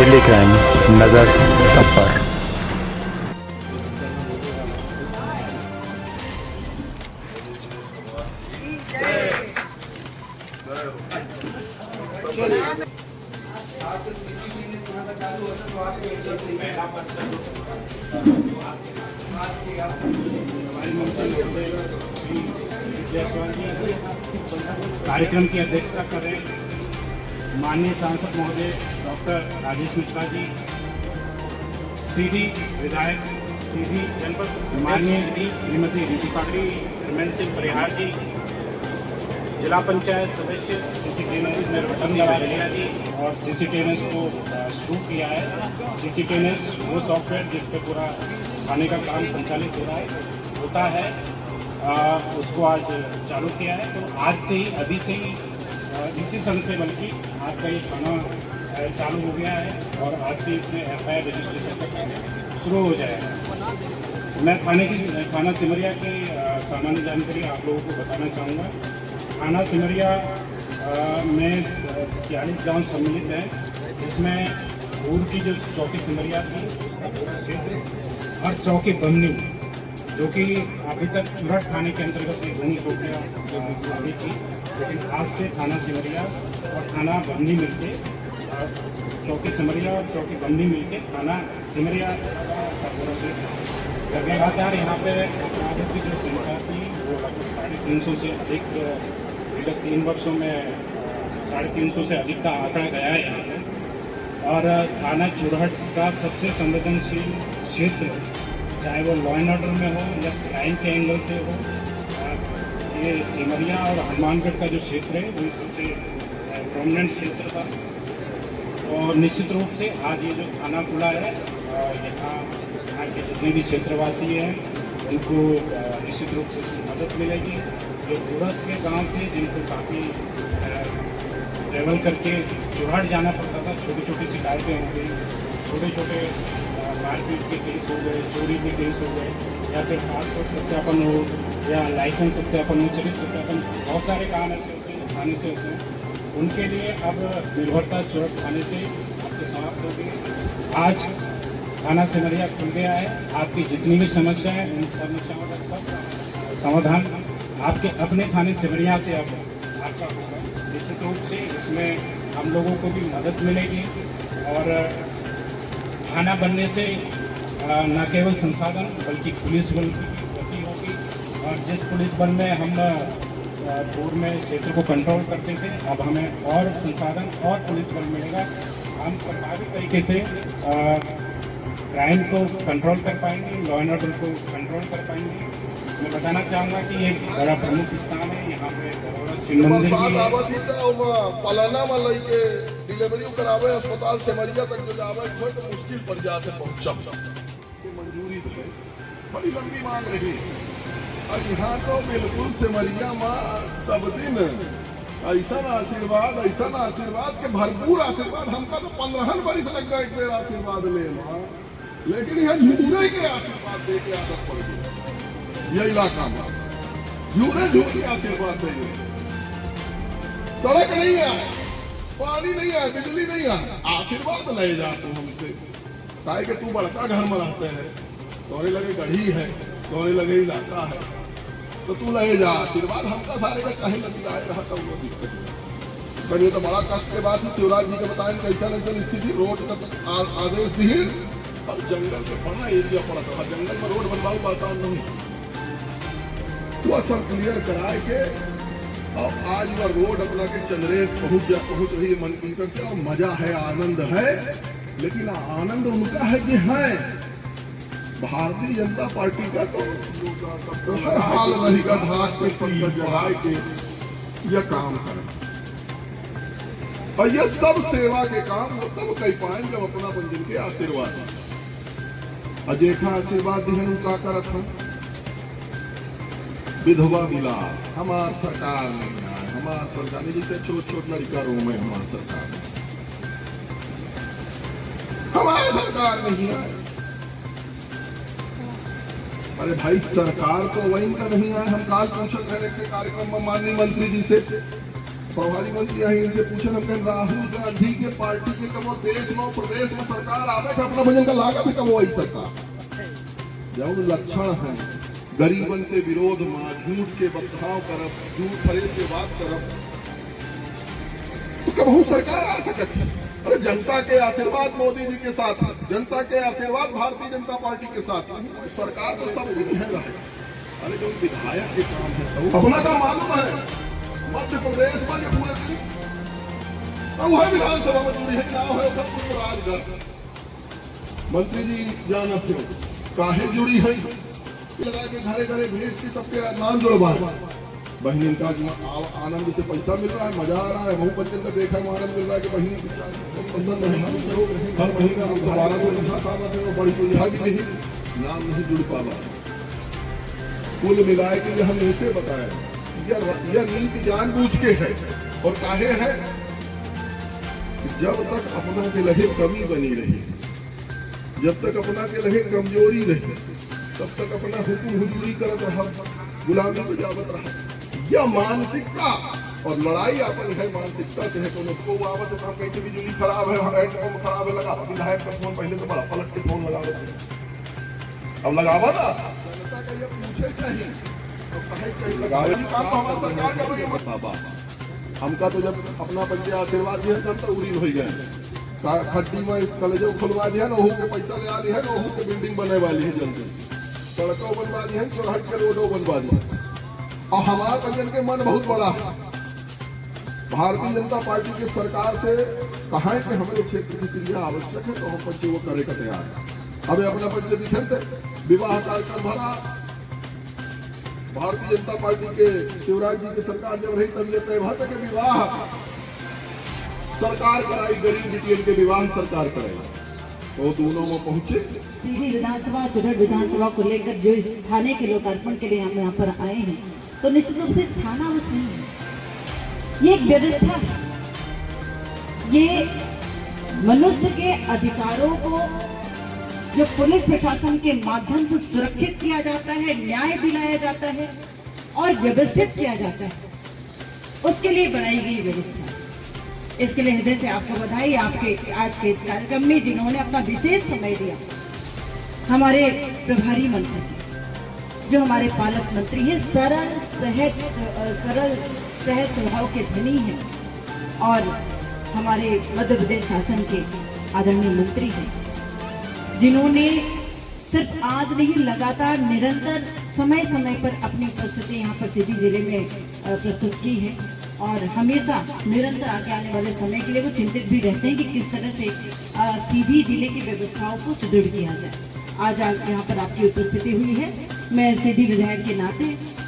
Delhi crime, नज़र सब पर। कार्यक्रम की अध्यक्षता कर रहे माननीय सांसद महोदय डॉक्टर राजेश मिश्रा जी, सीधी विधायक सीधी जनपद माननीय श्रीमती रीति पाटरी, धर्मेंद्र सिंह परिहार जी, जिला पंचायत सदस्य सीसीटीएनएस निर्वाचन बलिया जी, और सीसीटीएनएस को शुरू किया है। सीसीटीएनएस वो सॉफ्टवेयर जिस पे पूरा थाने का काम संचालित होता है, उसको आज चालू किया है। तो आज से ही, अभी से ही, इसी समय से बल्कि आज का ये थाना चालू हो गया है और आज से इसमें एफआईआर रजिस्ट्रेशन का कार्य शुरू हो जाएगा। मैं थाना सिमरिया की सामान्य जानकारी आप लोगों को बताना चाहूँगा। थाना सिमरिया में 40 गांव सम्मिलित हैं, जिसमें पूर्व की जो चौकी सिमरिया थी क्षेत्र और चौकी बमनी, जो कि अभी तक चुरहट थाने के अंतर्गत एक घनी चौकियाँ जो अभी थी, लेकिन आज से थाना सिमरिया और थाना बमनी मिलके, चौकी सिमरिया और चौकी बमनी मिलके थाना सिमरिया का पूरा से लगातार यहाँ पे अपराधों की जो संख्या थी वो लगभग 350 से अधिक, विगत 3 वर्षों में 350 से अधिक का आंकड़ा गया है यहाँ पे। और थाना चुरहट का सबसे संवेदनशील क्षेत्र, चाहे वो लॉ एंड ऑर्डर में हो या क्राइम के एंगल से हो, ये सिमरिया और हनुमानगढ़ का जो क्षेत्र है वो सबसे प्रोमिनेंट क्षेत्र था। और निश्चित रूप से आज ये जो थाना खुला है, यहाँ के जितने भी क्षेत्रवासी हैं उनको निश्चित रूप से मदद मिलेगी। जो दूरस्थ के गांव थे जिनको काफ़ी ट्रेवल करके चुरहट जाना पड़ता था, छोटी छोटी शिकायतें हो गई, छोटे छोटे मारपीट के केस हो गए, चोरी के केस हो गए, या फिर पासपोर्ट सत्यापन हो या लाइसेंस सत्यापन हो, चरित्र सत्यापन, बहुत सारे काम ऐसे होते हैं थाने से होते हैं। उनके लिए अब निर्भरता चुरहट थाने से आपके समाप्त हो गई। आज थाना सिमरिया खुल गया है। आपकी जितनी भी समस्या है उन समस्याओं का सब समाधान आपके अपने थाने सिमरिया से अब आपका होगा। निश्चित रूप से इसमें हम लोगों को भी मदद मिलेगी और थाना बनने से न केवल संसाधन बल्कि पुलिस बल की गति होगी। और जिस पुलिस बल में हम पूर्व में क्षेत्र को कंट्रोल करते थे, अब हमें और संसाधन और पुलिस बल मिलेगा। हम प्रभावी तरीके से क्राइम को कंट्रोल कर पाएंगे, लॉ एंड ऑर्डर को कंट्रोल कर पाएंगे। मैं बताना चाहूँगा कि एक बड़ा प्रमुख स्थान है यहाँ पे शिव मंदिर भी पलाना में लेके डिलीवरी करावे अस्पताल सिमरिया तक जो जावे कोई तो मुश्किल पड़ जाते पहुँचब। मंजूरी दे बड़ी लंबी मांग रही और यहाँ तो बिल्कुल सिमरिया में सब दिन ऐसा आशीर्वाद के भरपूर आशीर्वाद। हमका तो 15 बरिस लग गए एक बेर आशीर्वाद ले, लेकिन यह झूरे के आशीर्वाद दे के आदत पड़ गई। ये इलाका में झूरे आशीर्वाद देंगे। सड़क नहीं है, पानी नहीं है, बिजली नहीं है, आशीर्वाद ले जा तू हमसे। काहे कि तू बड़का घर में रहते हैं, तोरे लगे गढ़ी है, तोरे लगे इलाका है, तो तू ले जा आशीर्वाद। हमका सारे का कहीं लगी आए रहा तो वो दिक्कत है। ये तो बड़ा कष्ट के बाद शिवराज जी के बताएं कैसा स्थिति। रोड का आदेश दिए और जंगल से बड़ा एरिया पड़ा था, जंगल में रोड बनवाओ आसान नहीं। वो सब क्लियर कराए के और आज वह रोड अपना के चंद्रेश पहुंच रही है मनकीकर से, और मजा है, आनंद है। लेकिन आनंद उनका है कि है भारतीय जनता पार्टी का तो हर हाल रहेगा ढाक पे बढ़ाए के यह काम करें। और यह सब सेवा के काम वो तब कह पाए जब अपना बंजन के आशीर्वाद अजेखा आशीर्वाद दिहन उनका करत है। विधवा मिला हमार सरकार नहीं आए, हमार सरकार नहीं, जैसे छोट छोट लड़का रो में हमार सरकार हमारे सरकार नहीं आए। अरे भाई सरकार तो वही का नहीं आए। हम काल पूछत रहे के कार्यक्रम में माननीय मंत्री जी से प्रभारी मंत्री आई इनसे पूछे हम कहें राहुल गांधी के पार्टी के कब देश में प्रदेश में सरकार आवे अपना भजन का लागत है कब वही सरकार जब लक्षण है गरीबन के विरोध में झूठ के बदलाव करब झूठ फरेब के बात करब तो कबहू सरकार आ सकती है। अरे जनता के आशीर्वाद मोदी जी के साथ जनता के आशीर्वाद भारतीय जनता पार्टी के साथ सरकार तो सब नहीं है रहे। अरे जो विधायक के काम है तो अपना का मालूम है मध्य प्रदेश में ये पूरे दिन वह विधानसभा में जुड़ी है क्या है सब कुछ राजगढ़ मंत्री जी जाना थे काहे जुड़ी है लगा के घरे घरे भेज के सबके नाम जुड़वा बहन का आनंद से पैसा मिल रहा है मजा आ रहा है बहु बच्चन का देखा है आनंद मिल रहा है कि बहन बंधन नहीं हर महीना दोबारा को वो बड़ी कोई भी नहीं नाम नहीं जुड़ पा रहा कुल मिलाए के लिए हम ऐसे बताए यह नीति जानबूझ के है और काहे है जब तक अपना के लहे कमी बनी रही जब तक अपना के लहे कमजोरी रही तब तक अपना हुक्म हुजूरी करत रहा गुलामी बजावत रहा यह मानसिकता और लड़ाई अपन है मानसिकता से है को आवत तो काम कहीं बिजली खराब है हेडफोन खराब है लगा विधायक का फोन पहले तो बड़ा पलट के फोन लगा अब लगावा ना जनता का ये पूछे चाहिए तो कहे कहीं लगावे काम तो हमारी सरकार कर रही है बाबा हमका तो जब अपना बच्चे आशीर्वाद दिया तब तो उड़ी हो गए खट्टी में कलेजो खुलवा दिया ना के पैसा ले आ रही है ना के बिल्डिंग बने वाली है जल्दी सड़कों बनवा दी है चौराहट के रोडों बनवा दी और हमारे पंजन के मन बहुत बड़ा है भारतीय जनता पार्टी की सरकार से कहा है कि हमारे क्षेत्र की क्रिया आवश्यक है तो हम बच्चे वो करे का तैयार है अभी अपना बच्चे दिखे थे विवाह कार्यक्रम भरा भारतीय जनता पार्टी के शिवराज जी की सरकार जब रही तब ये तय हुआ था कि विवाह सरकार कराई गरीब बिटियन के विवाह सरकार कराई तो दोनों में पहुंचे सीधी विधानसभा चुनाव विधानसभा को लेकर जो इस थाने के लोकार्पण के लिए हम यहाँ पर आए हैं तो निश्चित रूप से थाना बस नहीं है ये एक व्यवस्था है ये मनुष्य के अधिकारों को जो पुलिस प्रशासन के माध्यम से सुरक्षित किया जाता है न्याय दिलाया जाता है और व्यवस्थित किया जाता है उसके लिए बनाई गई व्यवस्था इसके लिए हृदय से आपको बधाई आपके आज के इस कार्यक्रम में जिन्होंने अपना विशेष समय दिया हमारे प्रभारी मंत्री जो हमारे पालक मंत्री हैं सरल सहज स्वभाव के धनी हैं और हमारे मध्य प्रदेश शासन के आदरणीय मंत्री हैं जिन्होंने सिर्फ आज नहीं लगातार निरंतर समय समय पर अपनी उपस्थिति यहाँ पर सीधी जिले में प्रस्तुत की है और हमेशा निरंतर आगे आने वाले समय के लिए वो चिंतित भी रहते हैं कि किस तरह से सीधी जिले की व्यवस्थाओं को सुदृढ़ किया जाए आज यहाँ पर आपकी उपस्थिति हुई है मैं सीधी विधायक के नाते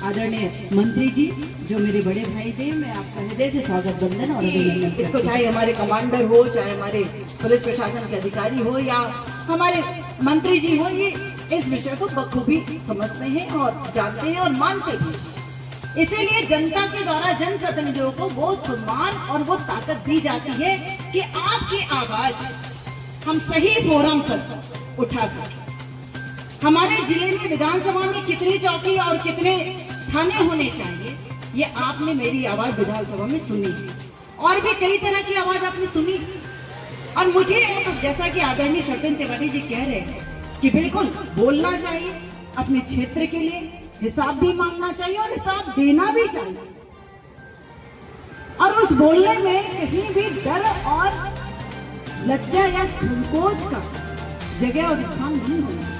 आदरणीय मंत्री जी जो मेरे बड़े भाई थे मैं आपका हृदय से स्वागत बंदन और इसको चाहे हमारे कमांडर हो चाहे हमारे पुलिस प्रशासन के अधिकारी हो या हमारे मंत्री जी हो ये इस विषय को बखूबी समझते हैं और जानते हैं और मानते हैं इसीलिए जनता के द्वारा जनप्रतिनिधियों को वो सम्मान और वो ताकत दी जाती है कि आपकी आवाज हम सही फोरम पर उठा सकें हमारे जिले में विधानसभा में कितनी चौकी और कितने थाने होने चाहिए ये आपने मेरी आवाज विधानसभा में सुनी और भी कई तरह की आवाज आपने सुनी और मुझे जैसा कि आदरणीय सत्येंद्र तिवारी जी कह रहे हैं कि बिल्कुल बोलना चाहिए अपने क्षेत्र के लिए हिसाब भी मांगना चाहिए और हिसाब देना भी चाहिए और उस बोलने में कहीं भी डर और लज्जा या संकोच का जगह और स्थान नहीं होना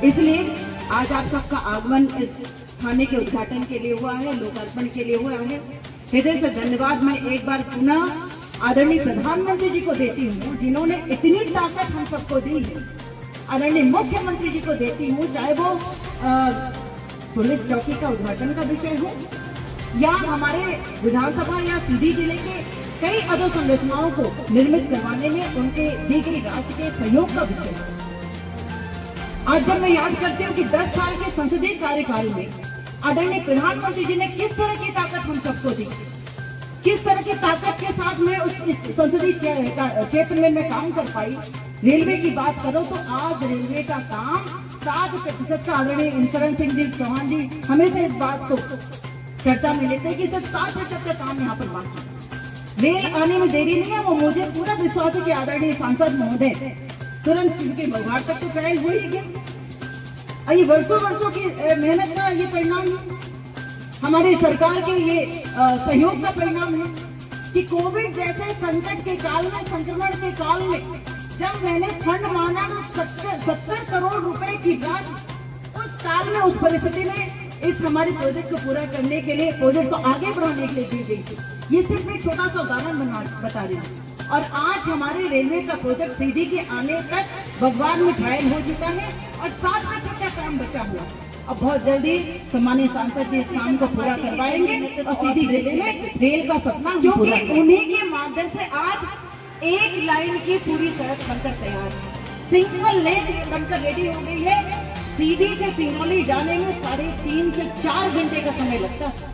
इसलिए आज आप सबका आगमन इस थाने के उद्घाटन के लिए हुआ है लोकार्पण के लिए हुआ है हृदय से धन्यवाद मैं एक बार पुनः आदरणीय प्रधानमंत्री जी को देती हूँ जिन्होंने इतनी ताकत हम सबको दी है आदरणीय मुख्यमंत्री जी को देती हूँ चाहे वो पुलिस चौकी का उद्घाटन का विषय हो या हमारे विधानसभा या सीधी जिले के कई अधोसंरचनाओं को निर्मित करवाने में उनके दी गई राज्य के सहयोग का विषय है आज जब मैं याद करती हूँ कि 10 साल के संसदीय कार्यकाल में आदरणीय प्रधानमंत्री जी ने किस तरह की ताकत हम सबको दी किस तरह की ताकत के साथ में उस संसदीय क्षेत्र में मैं काम कर पाई रेलवे की बात करो तो आज रेलवे का काम 60% का आदरणीय इंश्योरेंस सिंह जी चौहान जी हमेशा इस बात को चर्चा में लेते हैं कि सिर्फ 7% का काम यहाँ पर बाकी है। रेल आने में देरी नहीं है, वो मुझे पूरा विश्वास है कि आदरणीय सांसद महोदय तुरंत उनके बघाड़ तक तो कराई हुई है। ये वर्षों की मेहनत का ये परिणाम है, हमारी सरकार के ये सहयोग का परिणाम है कि कोविड जैसे संकट के काल में, संक्रमण के काल में जब मैंने फंड मांगा तो 70 करोड़ रुपए की राशि उस काल में, उस परिस्थिति में इस हमारे प्रोजेक्ट को पूरा करने के लिए, प्रोजेक्ट को आगे बढ़ाने के लिए दी गई थी। ये सिर्फ एक छोटा सा उदाहरण बता रही हूँ। और आज हमारे रेलवे का प्रोजेक्ट सीधी के आने तक भगवान में ट्रायल हो चुका है और 7% का काम बचा हुआ है। अब बहुत जल्दी सम्मानित सांसद जी इस काम को पूरा करवाएंगे और सीधी जिले में रेल का सपना हम पूरा करेंगे। उन्हीं के माध्यम से आज एक लाइन की पूरी सड़क बनकर तैयार है, सिंगल लेन बनकर रेडी हो गई है। सीधी से सिंगरौली जाने में 3.5 से 4 घंटे का समय लगता है,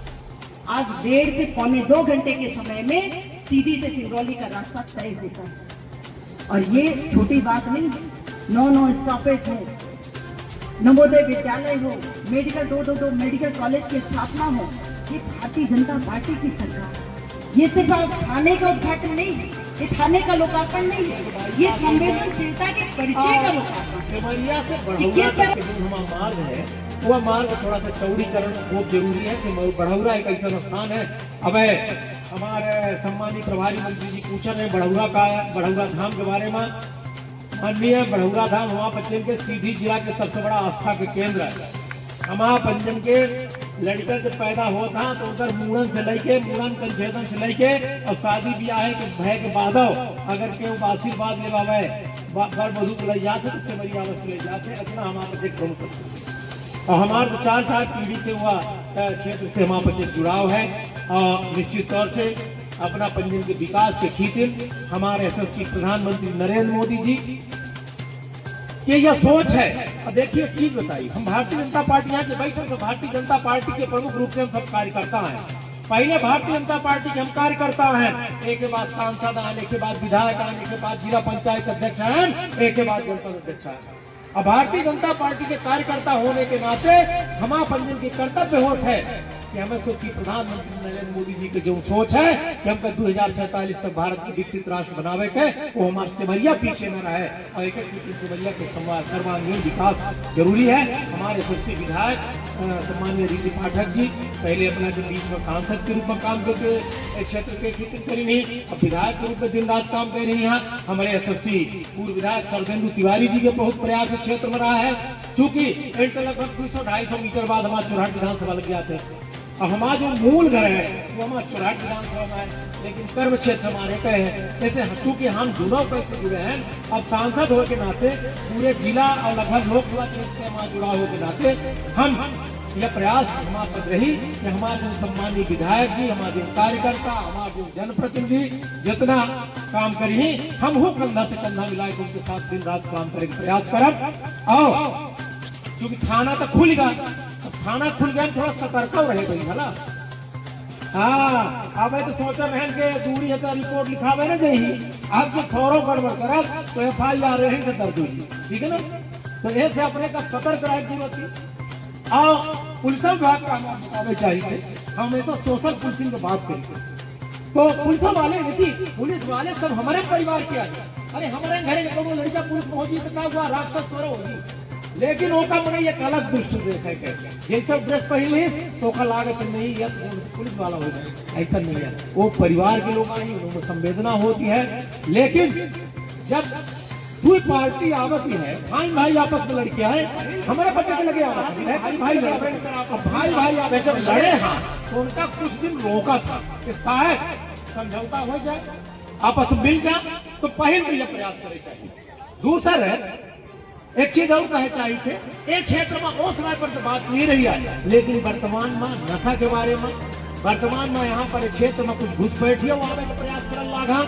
आज 1.5 से पौने 2 घंटे के समय में सीधी से सिंगरौली का रास्ता तय होता है। और ये छोटी बात नहीं है, 9 स्टॉपेज हो, नवोदय विद्यालय हो, मेडिकल 2 मेडिकल कॉलेज की स्थापना हो, ये भारतीय जनता पार्टी की सरकार है। ये सिर्फ थाने का उद्घाटन नहीं है, ये थाने का लोकार्पण नहीं है, ये संवेदनशीलता के परिचय का लोकार्पण। सिमरिया से बढ़ौरा तक के जो हमारा मार्ग है, वह मार्ग थोड़ा सा चौड़ीकरण बहुत जरूरी है कि बढ़ौरा एक ऐसा स्थान है। अब हमारे सम्मानित प्रभारी मंत्री जी पूछ रहे बढ़ौरा धाम के बारे में। माननीय बढ़ौरा धाम हमारा पंचम के सीधी जिला के सबसे बड़ा आस्था के केंद्र है। हमारा पंचम के लड़का जब पैदा हुआ था तो उधर मुड़न से लेके, मुड़न कंछेदन से लेके और शादी ब्याह है कि भय के बादव अगर केहू आशीर्वाद लेवावे बर बधू को ले जाते तो सिमरिया ले जाते, इतना हमारा एक प्रमुख। और हमारे 4 पीढ़ी से हुआ क्षेत्र से हमारा पंचम जुड़ाव है और निश्चित तौर से अपना पंचम के विकास के खातिर हमारे यशस्वी प्रधानमंत्री नरेंद्र मोदी जी की यह सोच है। अब देखिए चीज बताइए, हम भारतीय जनता पार्टी यहाँ के बैठे तो भारतीय जनता पार्टी के प्रमुख रूप से हम सब कार्यकर्ता हैं। पहले भारतीय जनता पार्टी के हम कार्यकर्ता हैं, एक के बाद सांसद आने के बाद विधायक आने के बाद जिला पंचायत अध्यक्ष हैं, एक के बाद जनपद अध्यक्ष हैं। अब भारतीय जनता पार्टी के कार्यकर्ता होने के नाते हमारा पंचम की कर्तव्य होता है कि हमें सोची प्रधानमंत्री नरेंद्र मोदी जी की जो सोच है कि हमको 2047 तक भारत की विकसित राष्ट्र बनावे के, वो हमारे सिमरिया पीछे न रहे और एक सिमरिया के सर्वांगीण विकास जरूरी है। हमारे सबसे विधायक सम्मानीय रीति पाठक जी पहले अपना के बीच में सांसद के रूप में काम करके क्षेत्र के खितित करी नहीं, अब विधायक के रूप में दिन रात काम कर रही है। हमारे एसएससी पूर्व विधायक शरदेंदु तिवारी जी के बहुत प्रयास क्षेत्र में रहा है, चूंकि लगभग 200-250 मीटर बाद हमारे चुराट विधानसभा लग जाते हैं। अब हमारा जो मूल घर है वो हमारा चुराट विधानसभा में है, लेकिन कर्म क्षेत्र हमारे का है। जैसे चूंकि हम जुड़ाव से जुड़े हैं, अब सांसद हो के नाते पूरे जिला और लगभग लोकसभा क्षेत्र से हमारा जुड़ाव हो के नाते हम यह प्रयास हमारे पर रही कि हमारे जो सम्मानीय विधायक जी, हमारे जो कार्यकर्ता, हमारे जो जनप्रतिनिधि जितना काम करी हम हो कंधा से कंधा मिलाए उनके साथ दिन रात काम करने का प्रयास करब। और क्योंकि थाना तो खुल गया, थाना खुल गया थोड़ा सतर्क रहे गई है ना। हाँ, अब तो सोचा बहन के दूरी है तो रिपोर्ट लिखावे ना जाइए, अब जो थोड़ो गड़बड़ करब तो FIR रहे से दर्ज होगी, ठीक है ना। तो ऐसे अपने का सतर्क रहे जरूरत है। और पुलिस विभाग का हमें चाहिए, हम ऐसा सोशल पुलिसिंग की बात करेंगे तो पुलिस वाले देखिए, पुलिस वाले सब हमारे परिवार के आए। अरे हमारे घरे को लड़का पुलिस पहुंची तो क्या हुआ, राक्षस थोड़ा होगी, लेकिन वो का मैंने एक अलग दृष्टि देखे के ये सब ड्रेस पहले तो का लागत नहीं है पुलिस वाला हो जाए, ऐसा नहीं है। वो परिवार के लोग आई, उनको संवेदना होती है। लेकिन जब कोई पार्टी आवती है, भाई आपस में लड़के आए, हमारे बच्चे के लगे भाई आप जब लड़े हैं तो उनका कुछ दिन रोका था कि शायद समझौता हो जाए, आपस में मिल जाए, तो पहले तो यह प्रयास करे चाहिए। दूसरा है एक चीज और कहे चाहिए, एक क्षेत्र में उस समय पर तो बात नहीं रही है, लेकिन वर्तमान में नशा के बारे में, वर्तमान में यहाँ पर क्षेत्र में कुछ घुसपैठियों आने का प्रयास कर लागा,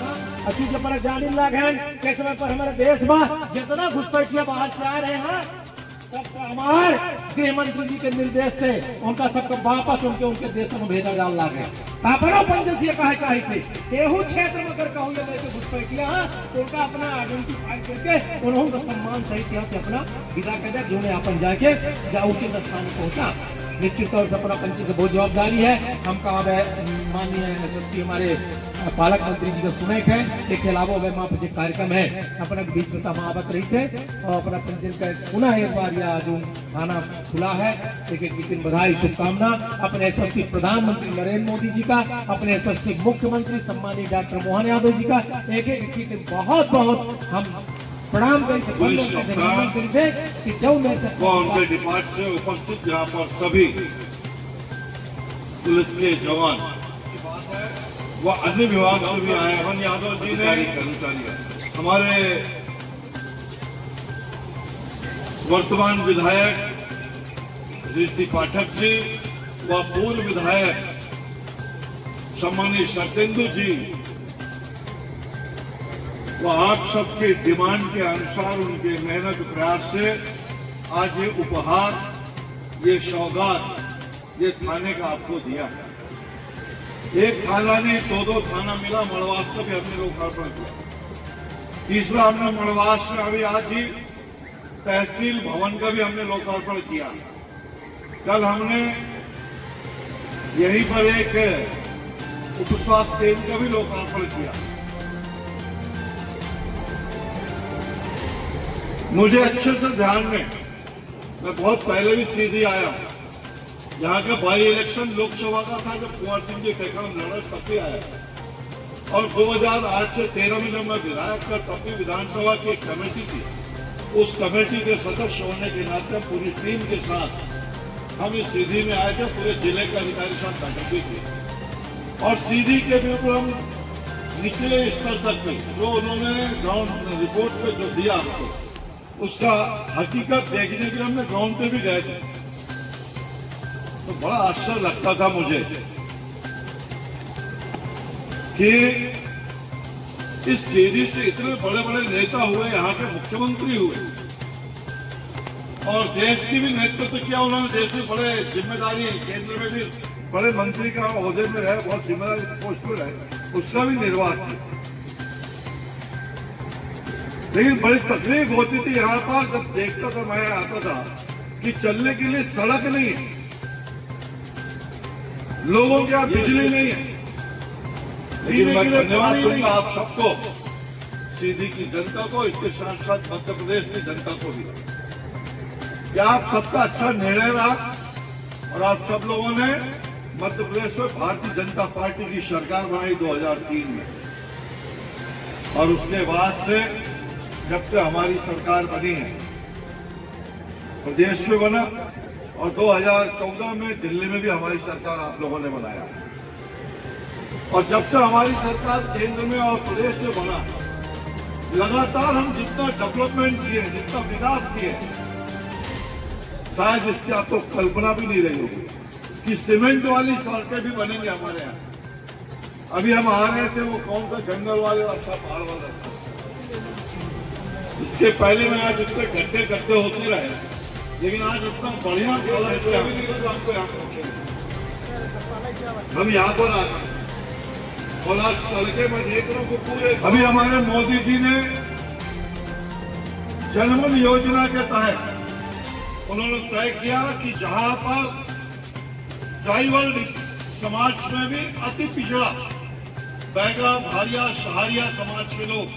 अच्छी पर जाने लागे के समय पर हमारे देश में जितना घुसपैठिया बाहर से आ रहे हैं, तब हमारे गृह मंत्री जी के निर्देश से उनका सबको वापस उनके देश में भेजा जा लागे। अपना पंचायत से कहा चाहिए एहू क्षेत्र में अगर कहूँ घुसपैठिया तो उनका अपना आइडेंटिफाई करके उन्होंने सम्मान सहित अपना विदा कर दिया, जो अपन जाके उचित स्थान पहुंचा। निश्चित तौर से अपना पंची की बहुत जवाबदारी है। हम कहा माननीय यशस्वी हमारे पालक मंत्री जी का सुनक है, इसके अलावा वह वहाँ पर कार्यक्रम है अपना बीच में समावत रही थे और अपना पंचन का पुनः एक बार यह जो थाना खुला है, एक दिन बधाई शुभकामना अपने यशस्वी प्रधानमंत्री नरेंद्र मोदी जी का, अपने यशस्वी मुख्यमंत्री सम्मानित डॉक्टर मोहन यादव जी का एक बहुत बहुत हम प्रणाम करते कि जो उनके डिपार्ट से उपस्थित यहाँ पर सभी पुलिस के जवान व अन्य विभाग से भी आए। मोहन यादव जी ने हमारे वर्तमान विधायक ऋषि पाठक जी व पूर्व विधायक सम्मानित शरतेंदु जी वो आप सबके डिमांड के अनुसार उनके मेहनत प्रयास से आज ये उपहार, ये सौगात, ये थाने का आपको दिया है। एक थाना नहीं, दो थाना मिला। मड़वास का भी हमने लोकार्पण किया। तीसरा हमने मड़वास में अभी आज ही तहसील भवन का भी हमने लोकार्पण किया। कल हमने यहीं पर एक उप स्वास्थ्य केंद्र का भी लोकार्पण किया। मुझे अच्छे से ध्यान में, मैं बहुत पहले भी सीधी आया, यहाँ का बाई इलेक्शन लोकसभा का था जब कुंवर सिंह जी टेकाम लड़ा, तब भी आया। और 2008 से 13 में जब मैं विधायक था तब भी विधानसभा की एक कमेटी थी। उस कमेटी के सदस्य होने के नाते पूरी टीम के साथ हम इस सीधी में आए थे। पूरे जिले के अधिकारी साथ बैठक भी थी और सीधी के बिल्कुल हम निचले स्तर तक पे जो उन्होंने ग्राउंड रिपोर्ट पे जो दिया हमको, उसका हकीकत देखने के लिए हमने ग्राउंड पे भी गए थे। तो बड़ा आश्चर्य लगता था मुझे कि इस सीधी से इतने बड़े बड़े नेता हुए, यहाँ के मुख्यमंत्री हुए और देश की भी नेतृत्व किया उन्होंने। देश में बड़े जिम्मेदारी, केंद्र में भी बड़े मंत्री का ओहदे में रहे, बहुत जिम्मेदारी पोस्ट में रहे, उसका भी निर्वाह किया। लेकिन बड़ी तकलीफ होती थी यहाँ पर जब देखता था, मैं आता था कि चलने के लिए सड़क नहीं है, लोगों के यहाँ बिजली नहीं है, पीने के लिए पानी नहीं है। आप सबको, सीधी की जनता को, इसके साथ साथ मध्य प्रदेश की जनता को भी, क्या आप सबका अच्छा निर्णय रहा और आप सब लोगों ने मध्य प्रदेश में भारतीय जनता पार्टी की सरकार बनाई 2003 में। और उसके बाद से जब से हमारी सरकार बनी है, प्रदेश में बना और 2014 में दिल्ली में भी हमारी सरकार आप लोगों ने बनाया। और जब से हमारी सरकार केंद्र में और प्रदेश में बना, लगातार हम जितना डेवलपमेंट किए, जितना विकास किए, शायद इसकी आपको कल्पना भी नहीं रही होगी कि सीमेंट वाली सड़कें भी बनेंगे हमारे यहाँ। अभी हम आ रहे थे, वो कौन सा जंगल वाले रास्ता, पहाड़ वाला रास्ता, इसके पहले में आज इतने गड्ढे होते रहे, लेकिन आज इतना बढ़िया सड़क से हमको यहाँ हम यहाँ पर आ गए और आज सड़कें मैं देख रहा हूँ पूरे। अभी हमारे मोदी जी ने जनमन योजना के तहत उन्होंने तय किया कि जहां पर ट्राइबल समाज में भी अति पिछड़ा बैगा, भारिया, सहारिया समाज के लोग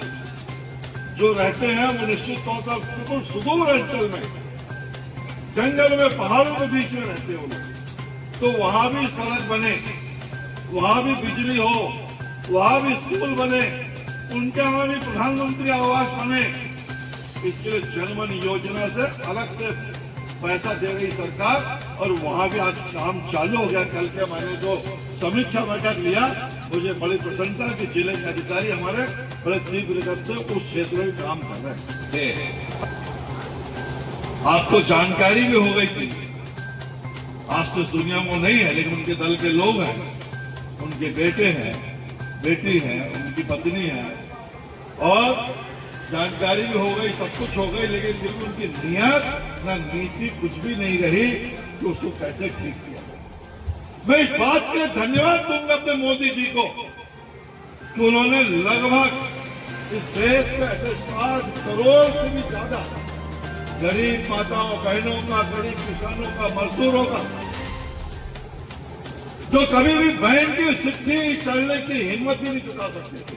जो रहते हैं, वो निश्चित तौर पर बिल्कुल सुदूर अंचल में, जंगल में, पहाड़ों के बीच में रहते हैं वो लोग। तो वहां भी सड़क बने, वहां भी बिजली हो, वहां भी स्कूल बने, उनके वहां भी प्रधानमंत्री आवास बने। इसके लिए जनमन योजना से अलग से पैसा दे रही सरकार और वहां भी आज काम चालू हो गया। कल के मैंने जो समीक्षा बैठक लिया, मुझे बड़ी प्रसन्नता कि जिले के अधिकारी हमारे बड़े तीव्र गति से उस क्षेत्र में काम कर रहे थे। आपको जानकारी भी हो गई थी, आज तो दुनिया में नहीं है, लेकिन उनके दल के लोग हैं, उनके बेटे हैं, बेटी है, उनकी पत्नी है, और जानकारी भी हो गई, सब कुछ हो गई, लेकिन बिल्कुल उनकी नियत न नीति कुछ भी नहीं रही कि उसको कैसे ठीक किया। मैं इस बात के लिए धन्यवाद दूंगा अपने मोदी जी को कि उन्होंने लगभग इस देश में ऐसे 60 करोड़ से भी ज्यादा गरीब माताओं बहनों का, गरीब किसानों का, मजदूरों का जो कभी भी बैंक की चिट्ठी चलने की हिम्मत भी नहीं जुटा सकते थे,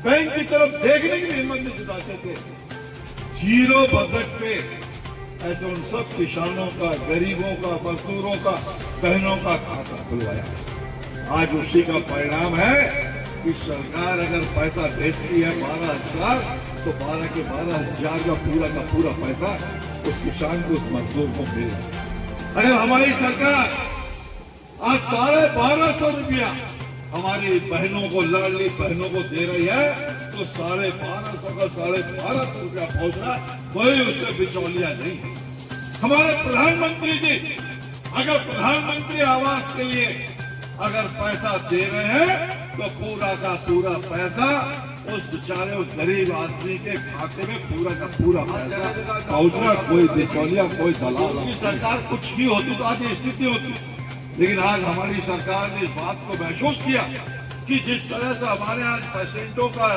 बैंक की तरफ देखने की हिम्मत नहीं जुटाते थे। जीरो बजट पे ऐसे उन सब किसानों का, गरीबों का, मजदूरों का, बहनों का खाता खुलवाया। आज उसी का परिणाम है कि सरकार अगर पैसा भेजती है 12,000 तो 12 के 12,000 का पूरा पैसा उस किसान को, उस मजदूर को मिल रहा है। अगर हमारी सरकार आज 1250 रुपया हमारी बहनों को, लाडली बहनों को दे रही है तो 1250 का 1250 रुपया पहुंच रहा, कोई उससे बिचौलिया नहीं। हमारे प्रधानमंत्री जी अगर प्रधानमंत्री आवास के लिए अगर पैसा दे रहे हैं तो पूरा का पूरा पैसा उस बेचारे, उस गरीब आदमी के खाते में पूरा का पूरा पैसा पहुंच रहा, कोई बिचौलिया, कोई दलाल। सरकार कुछ भी होती तो आज ये स्थिति होती, लेकिन आज हमारी सरकार ने इस बात को महसूस किया कि जिस तरह से हमारे आज पेशेंटों का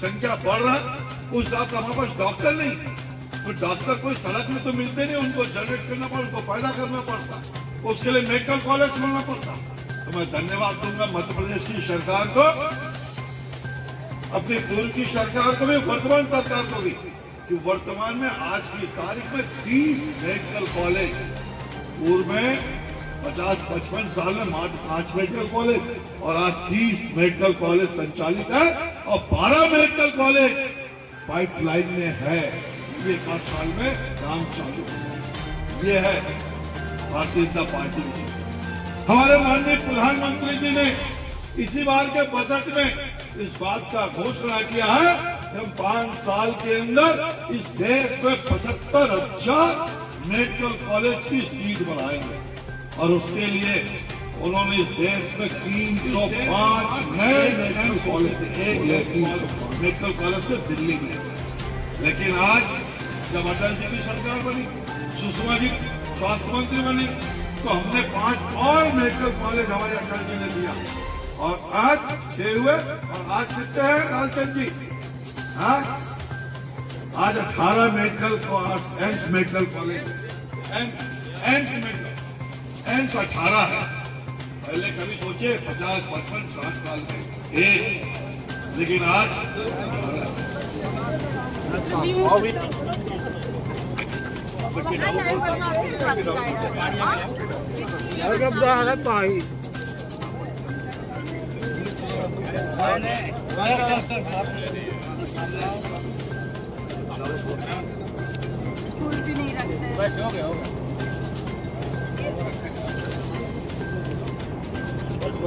संख्या बढ़ रहा है, उस हिसाब से हमारे पास डॉक्टर नहीं, तो डॉक्टर कोई सड़क में तो मिलते नहीं, उनको जनरेट करना पड़ता, उनको पैदा करना पड़ता, उसके लिए मेडिकल कॉलेज खोलना पड़ता। तो मैं धन्यवाद दूंगा मध्य प्रदेश की सरकार को, अपनी पूर्व की सरकार को भी, वर्तमान सरकार को भी, कि वर्तमान में आज की तारीख में 30 मेडिकल कॉलेज, पूर्व में 50-55 साल में मात्र 5 मेडिकल कॉलेज और आज 30 मेडिकल कॉलेज संचालित है और 12 मेडिकल कॉलेज पाइपलाइन में है। ये 1 साल में काम चालू। ये है भारतीय जनता पार्टी की। हमारे माननीय प्रधानमंत्री जी ने इसी बार के बजट में इस बात का घोषणा किया है कि हम 5 साल के अंदर इस देश में 75,000 मेडिकल कॉलेज की सीट बढ़ाएंगे और उसके लिए उन्होंने इस देश में 305 नए मेडिकल कॉलेज, एक मेडिकल कॉलेज से दिल्ली में। लेकिन आज जब अटल जी की सरकार बनी, सुषमा जी स्वास्थ्य मंत्री बनी, तो हमने 5 और मेडिकल कॉलेज हमारे अटल जी ने दिया और आज 6 हुए और आज कितने हैं लालचंद जी? हाँ, आज 18 medical college, AIIMS medical college, AIIMS 18 है। पहले कभी सोचे 50, 55, 60 साल में एक, लेकिन आज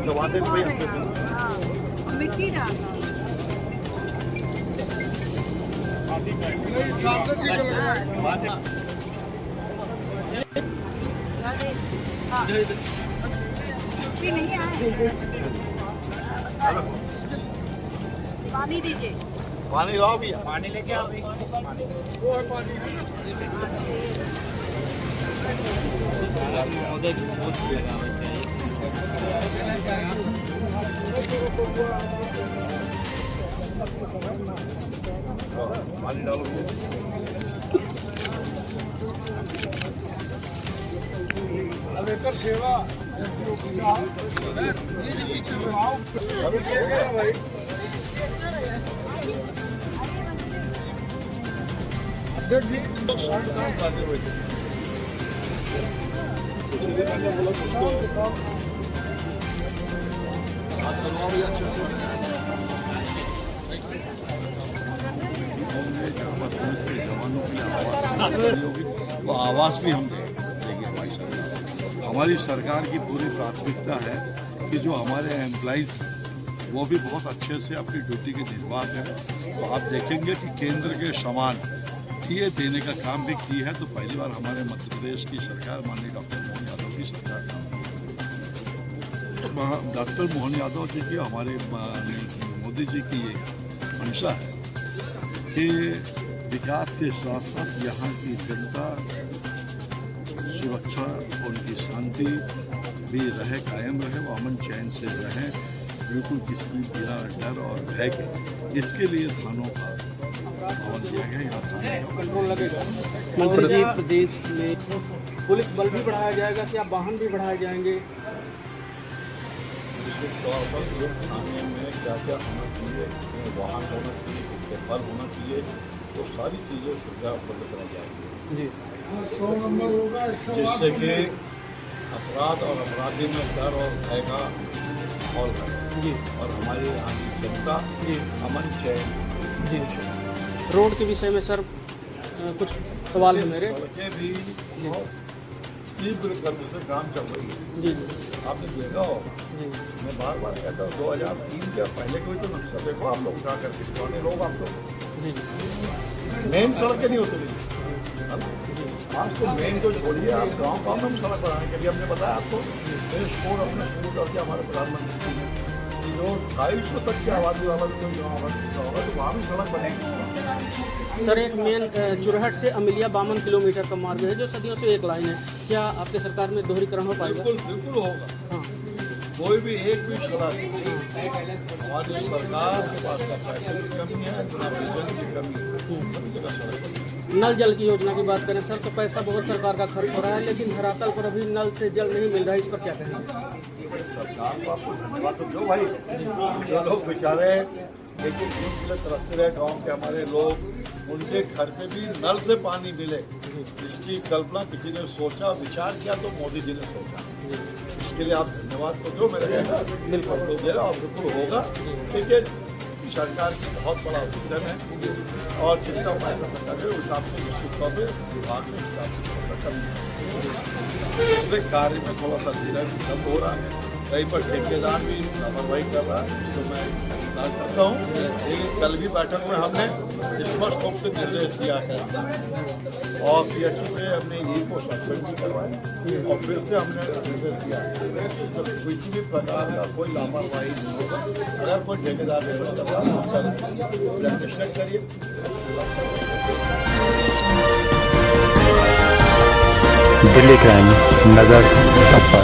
दबा दे भाई, मिट्टी डाल नहीं आए, पानी दीजिए, पानी लाओ भैया, पानी लेके आओ। वो है पानी। पानी डालो। अंबेडकर सेवा अभी क्या करें भाई? अपडेट जी अच्छे से जवानों के लिए वो आवास भी हम देंगे। हमारी सरकार, हमारी सरकार की पूरी प्राथमिकता है कि जो हमारे एम्प्लॉइज वो भी बहुत अच्छे से अपनी ड्यूटी के निर्वाह करें। तो आप देखेंगे कि केंद्र के समान ये देने का काम भी की है। तो पहली बार हमारे मध्य प्रदेश की सरकार, माननीय डॉक्टर मोहन यादव की सरकार, डॉक्टर मोहन यादव जी की, हमारे मोदी जी की ये मंशा है कि विकास के साथ साथ यहाँ की जनता सुरक्षा, उनकी शांति भी रहे, कायम रहे, वो अमन चैन से रहें, बिल्कुल किसी बिना डर और भय के। इसके लिए थानों का भवन दिया गया। यहाँ थाने का कंट्रोल लगेगा। मंत्री जी, प्रदेश में पुलिस बल भी बढ़ाया जाएगा, क्या वाहन भी बढ़ाए जाएंगे? प्राथमिक तौर पर एक थाने में क्या क्या होना चाहिए, कितने वाहन होना चाहिए, कितने फल होना चाहिए, वो सारी चीज़ें सुविधा उपलब्ध कराई जाएगी जी जिससे कि अपराध और अपराधी में डर और भय का माहौल है जी और हमारे यहाँ की जनता जी अमन चैन जी। रोड के विषय में सर कुछ सवाल है मेरे। सड़कें भी बहुत तीव्र गति से काम चल रही है। जी आपने देखा हो, जी मैं बार बार कहता हूँ 2003 के पहले कोई तो नक्शा देखो आप लोग उठा करके पुराने लोग आप लोग जी मेन सड़कें नहीं होती थी। आज तो मेन तो छोड़िए, आप गाँव में सड़क बनाने के लिए हमने बताया आपको स्कूल अपने शुरू करके हमारे प्रधानमंत्री जी कि जो 250 तक की आबादी वाला भी कोई गाँव होगा तो वहाँ भी सड़क बनेगी। सर एक मेन चुरहट से अमिलिया 52 किलोमीटर का मार्ग है जो सदियों से एक लाइन है, क्या आपके सरकार में दोहरीकरण हो पाएगा? बिल्कुल होगा। हाँ कोई भी एक भी सड़क हमारी सरकार के पास ना पैसे की कमी है ना विजन की कमी है, सभी जगह सड़क बनी है। नल जल की योजना की बात करें सर तो पैसा बहुत सरकार का खर्च हो रहा है लेकिन धरातल पर अभी नल से जल नहीं मिल रहा है, इस पर क्या कहेंगे? सरकार को आपको धन्यवाद तो दो भाई, जो लोग बेचारे एक किलो तरसते रहे गाँव के हमारे लोग, उनके घर पे भी नल से पानी मिले, इसकी कल्पना किसी ने सोचा विचार किया तो मोदी जी ने सोचा। इसके लिए आप धन्यवाद तो दो मेरे बिल्कुल तो दे रहा बिल्कुल होगा। ठीक है, सरकार की बहुत बड़ा विजन है और जितना पैसा सरकार है उस हिसाब से निश्चित तौर पर विभाग में इसका थोड़ा सा कमी है। इसलिए कार्य में थोड़ा सा धीरज कम हो रहा है, कहीं पर ठेकेदार भी लापरवाही कर रहा है, इसको मैं स्वीकार करता हूँ। लेकिन कल भी बैठक में हमने स्पष्ट रूप से निर्देश दिया है और PHU में हमने यही को सस्पेंड भी करवाया और फिर से हमने निर्देश दिया जब किसी भी प्रकार का कोई लापरवाही नहीं होगा, अगर कोई ठेकेदार नहीं कर रहा है रजिस्टर करिए। दिल्ली क्राइम नजर सब पर।